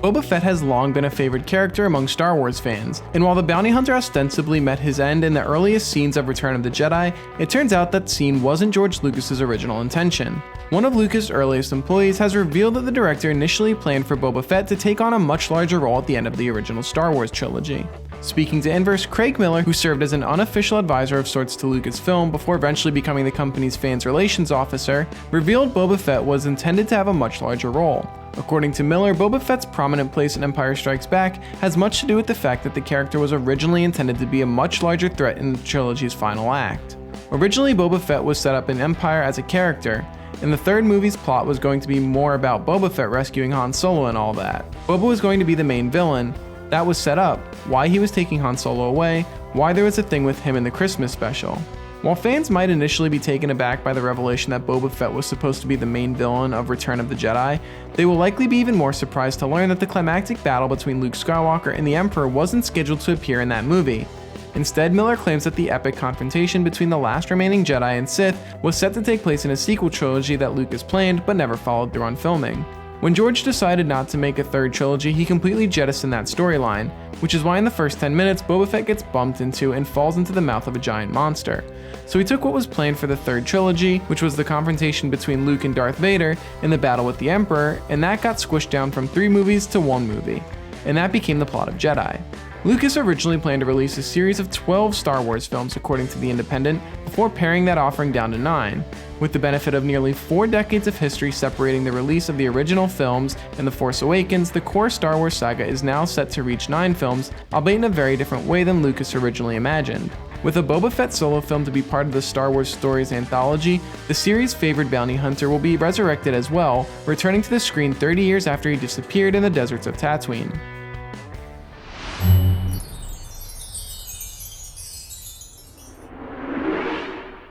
Boba Fett has long been a favorite character among Star Wars fans, and while the bounty hunter ostensibly met his end in the earliest scenes of Return of the Jedi, it turns out that scene wasn't George Lucas's original intention. One of Lucas' earliest employees has revealed that the director initially planned for Boba Fett to take on a much larger role at the end of the original Star Wars trilogy. Speaking to Inverse, Craig Miller, who served as an unofficial advisor of sorts to Lucasfilm before eventually becoming the company's fans relations officer, revealed Boba Fett was intended to have a much larger role. According to Miller, Boba Fett's prominent place in Empire Strikes Back has much to do with the fact that the character was originally intended to be a much larger threat in the trilogy's final act. Originally, Boba Fett was set up in Empire as a character, and the third movie's plot was going to be more about Boba Fett rescuing Han Solo and all that. Boba was going to be the main villain. That was set up, why he was taking Han Solo away, why there was a thing with him in the Christmas special. While fans might initially be taken aback by the revelation that Boba Fett was supposed to be the main villain of Return of the Jedi, they will likely be even more surprised to learn that the climactic battle between Luke Skywalker and the Emperor wasn't scheduled to appear in that movie. Instead, Miller claims that the epic confrontation between the last remaining Jedi and Sith was set to take place in a sequel trilogy that Lucas planned but never followed through on filming. When George decided not to make a third trilogy, he completely jettisoned that storyline, which is why in the first 10 minutes, Boba Fett gets bumped into and falls into the mouth of a giant monster. So he took what was planned for the third trilogy, which was the confrontation between Luke and Darth Vader in the battle with the Emperor, and that got squished down from 3 movies to 1 movie, and that became the plot of Jedi. Lucas originally planned to release a series of 12 Star Wars films according to The Independent, before paring that offering down to 9. With the benefit of nearly 4 decades of history separating the release of the original films and The Force Awakens, the core Star Wars saga is now set to reach 9 films, albeit in a very different way than Lucas originally imagined. With a Boba Fett solo film to be part of the Star Wars Stories anthology, the series' favorite bounty hunter will be resurrected as well, returning to the screen 30 years after he disappeared in the deserts of Tatooine.